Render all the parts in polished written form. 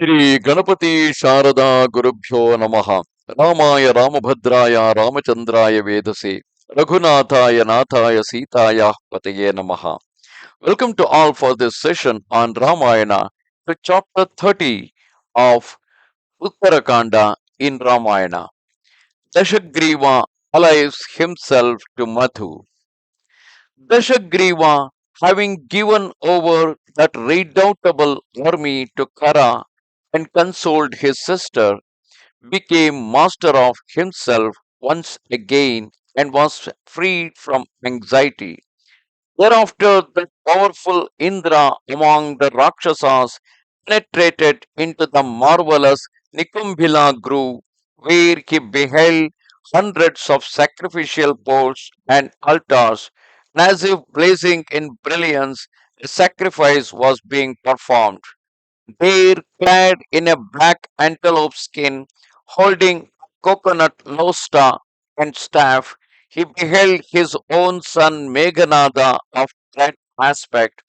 Shri Ganapati Sharada Gurubhyo Namaha Ramaya Ramabhadraya Ramachandraya Vedase Raghunathaya Nathaya Sitaya Pataye Namaha. Welcome to all for this session on Ramayana to chapter 30 of Uttara Kanda in Ramayana. Dashagriva allies himself to Madhu. Dashagriva, having given over that redoubtable army to Khara and consoled his sister, became master of himself once again and was freed from anxiety. Thereafter, the powerful Indra among the Rakshasas penetrated into the marvelous Nikumbhila grove, where he beheld hundreds of sacrificial poles and altars, and as if blazing in brilliance, a sacrifice was being performed. There, clad in a black antelope skin, holding coconut losta and staff, he beheld his own son Meghanada of that aspect,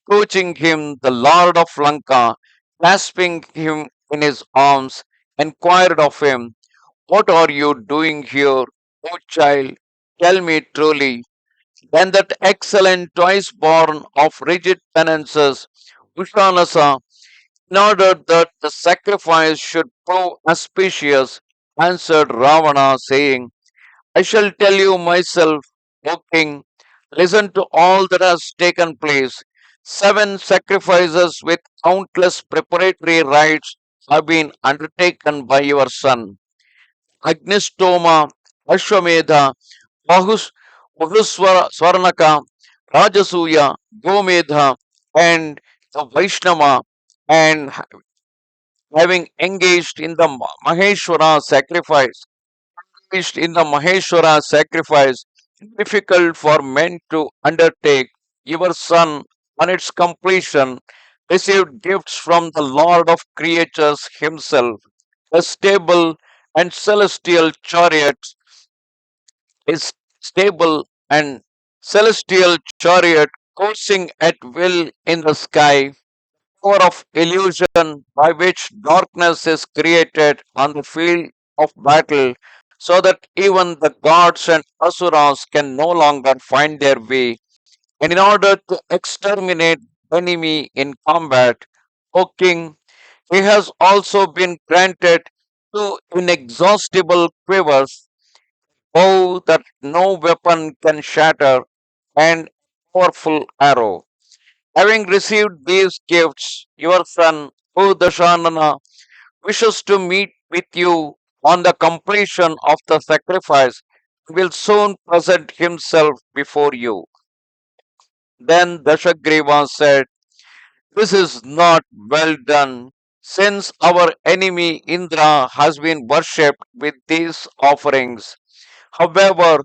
approaching him, the Lord of Lanka, clasping him in his arms, inquired of him, "What are you doing here, O child? Tell me truly." Then that excellent twice born of rigid penances, Ushanasa, in order that the sacrifice should prove auspicious, answered Ravana, saying, "I shall tell you myself, O king. Listen to all that has taken place. 7 sacrifices with countless preparatory rites have been undertaken by your son. Agnistoma, Ashwamedha, Bahus, Swarnaka, Rajasuya, Gomedha, and the Vaishnava, and having engaged in the Maheshwara sacrifice, difficult for men to undertake, your son, on its completion, received gifts from the Lord of creatures himself, a stable and celestial chariot, his stable and celestial chariot coursing at will in the sky, power of illusion by which darkness is created on the field of battle, so that even the gods and asuras can no longer find their way. And in order to exterminate the enemy in combat, O king, he has also been granted 2 inexhaustible quivers, bow that no weapon can shatter, and powerful arrow. Having received these gifts, your son, O Dashanana, wishes to meet with you on the completion of the sacrifice and will soon present himself before you. Then Dashagriva said, "This is not well done, since our enemy Indra has been worshipped with these offerings. However,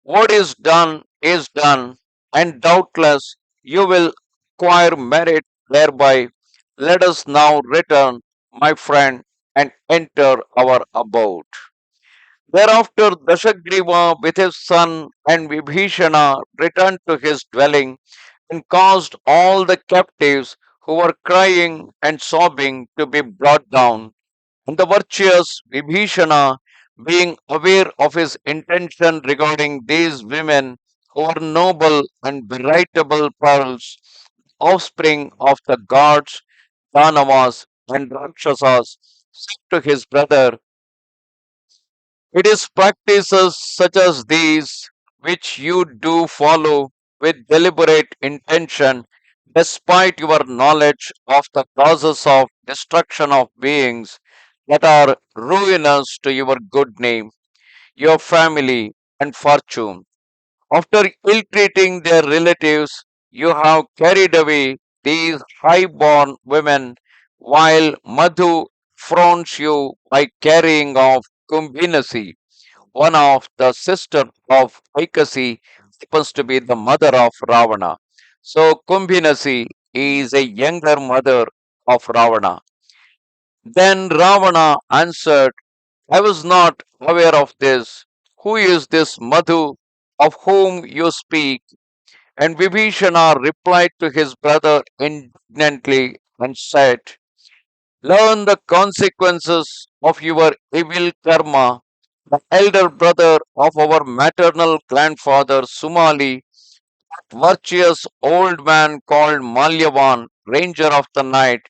what is done, and doubtless you will acquire merit thereby. Let us now return, my friend, and enter our abode." Thereafter, Dashagriva with his son and Vibhishana returned to his dwelling and caused all the captives who were crying and sobbing to be brought down. And the virtuous Vibhishana, being aware of his intention regarding these women who were noble and veritable pearls, offspring of the gods, Danavas, and Rakshasas, said to his brother, "It is practices such as these which you do follow with deliberate intention, despite your knowledge of the causes of destruction of beings that are ruinous to your good name, your family, and fortune. After ill treating their relatives, you have carried away these high-born women, while Madhu frowns you by carrying off Kumbhinasi, one of the sister of Aikasi, happens to be the mother of Ravana. So Kumbhinasi is a younger mother of Ravana. Then Ravana answered, "I was not aware of this. Who is this Madhu of whom you speak?" And Vibhishana replied to his brother indignantly and said, Learn the consequences of your evil karma. The elder brother of our maternal grandfather Sumali, virtuous old man called Malyavan, ranger of the night,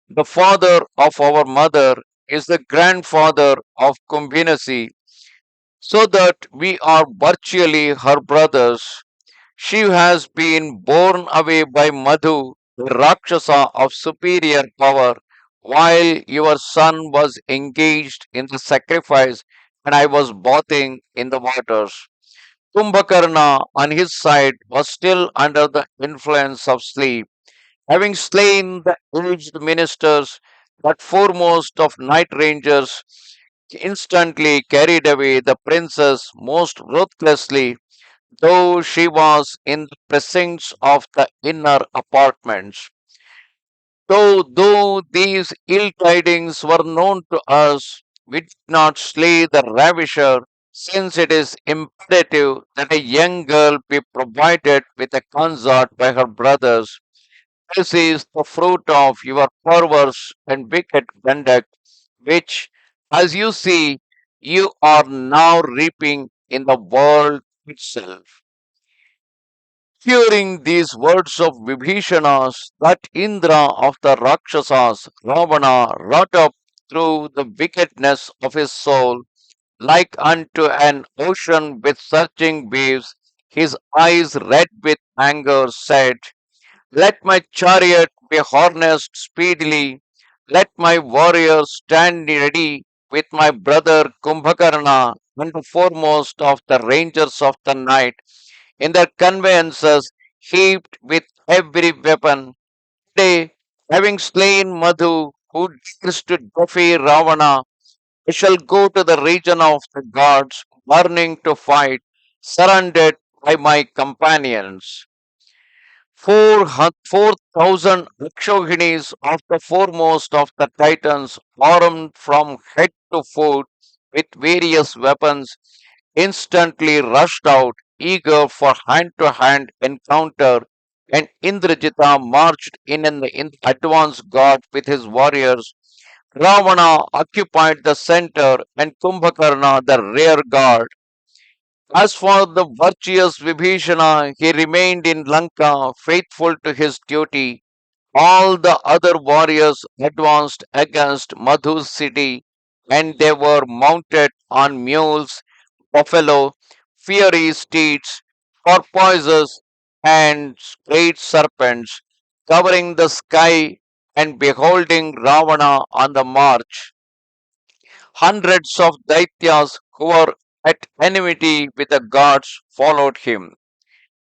the father of our mother, is the grandfather of Kumbhinasi, so that we are virtually her brothers. She has been borne away by Madhu, a Rakshasa of superior power, while your son was engaged in the sacrifice and I was bathing in the waters. Kumbhakarna, on his side, was still under the influence of sleep, having slain the aged ministers, that foremost of night rangers instantly carried away the princess most ruthlessly, though she was in the precincts of the inner apartments. Though these ill tidings were known to us, we did not slay the ravisher, since it is imperative that a young girl be provided with a consort by her brothers. This is the fruit of your perverse and wicked conduct, which, as you see, you are now reaping in the world itself. Hearing these words of Vibhishana's, that Indra of the Rakshasas, Ravana, wrought up through the wickedness of his soul, like unto an ocean with surging waves, his eyes red with anger, said, let my chariot be harnessed speedily, let my warriors stand ready with my brother Kumbhakarna and the foremost of the rangers of the night in their conveyances heaped with every weapon. Today, having slain Madhu, who dares to defy Ravana, I shall go to the region of the gods, burning to fight, surrounded by my companions. 4,000 Rakshohinis of the foremost of the Titans, armed from head to foot with various weapons, instantly rushed out, eager for hand to hand encounter, and Indrajita marched in the advance guard with his warriors. Ravana occupied the center and Kumbhakarna the rear guard. As for the virtuous Vibhishana, he remained in Lanka faithful to his duty. All the other warriors advanced against Madhu's city, and they were mounted on mules, buffalo, fiery steeds, porpoises, and great serpents, covering the sky and beholding Ravana on the march. Hundreds of Daityas who were at enmity with the gods followed him.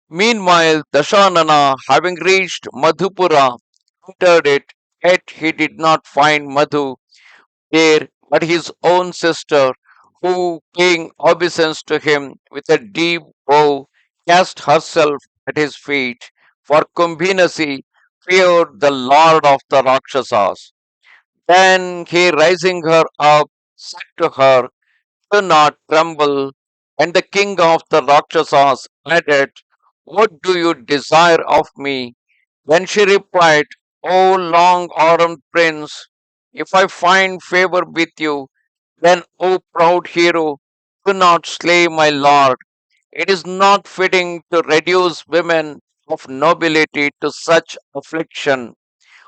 Meanwhile, Dashanana, having reached Madhupura, entered it, yet he did not find Madhu there, but his own sister, who, paying obeisance to him with a deep bow, cast herself at his feet, for Kumbhinasi feared the lord of the Rakshasas. Then he, raising her up, said to her, do not tremble. And the king of the Rakshasas added, what do you desire of me? Then she replied, O long armed prince, if I find favor with you, then, O proud hero, do not slay my lord. It is not fitting to reduce women of nobility to such affliction.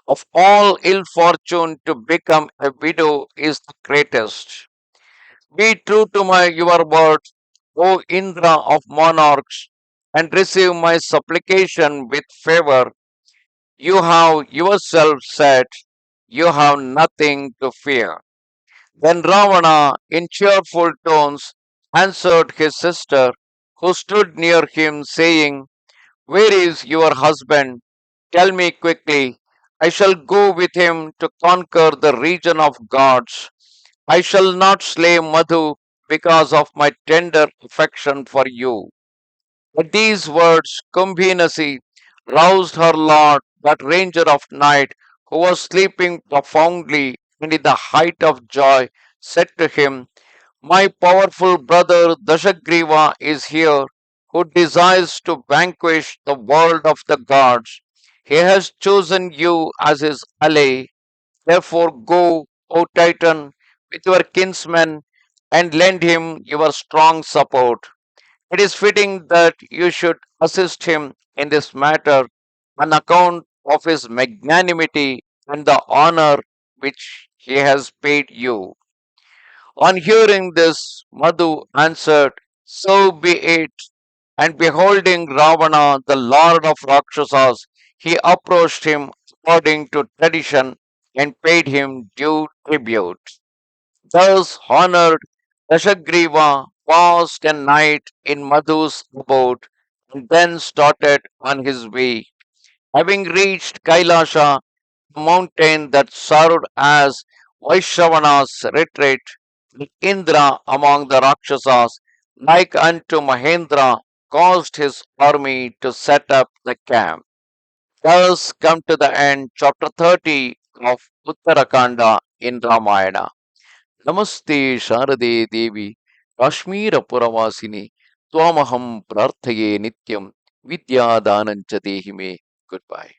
Of all ill fortune, to become a widow is the greatest. Be true to your word, O Indra of monarchs, and receive my supplication with favor. You have yourself said you have nothing to fear. Then Ravana, in cheerful tones, answered his sister, who stood near him, saying, where is your husband? Tell me quickly. I shall go with him to conquer the region of gods. I shall not slay Madhu because of my tender affection for you. At these words, Kumbhinasi roused her lord, that ranger of night, who was sleeping profoundly, and in the height of joy said to him, my powerful brother Dashagriva is here, who desires to vanquish the world of the gods. He has chosen you as his ally. Therefore, go, O Titan, with your kinsman and lend him your strong support. It is fitting that you should assist him in this matter on account of his magnanimity and the honor which he has paid you. On hearing this, Madhu answered, so be it. And beholding Ravana, the lord of Rakshasas, he approached him according to tradition and paid him due tribute. Thus honored, Dashagriva passed a night in Madhu's abode and then started on his way. Having reached Kailasha, the mountain that served as Vaishnavana's retreat, Indra among the Rakshasas, like unto Mahendra, caused his army to set up the camp. Thus come to the end, chapter 30 of Uttara Kanda in Ramayana. Namaste Sharade Devi, Kashmira Puravasini, Twamaham Prarthaye Nityam, Vidya Danancha Dehime. Goodbye.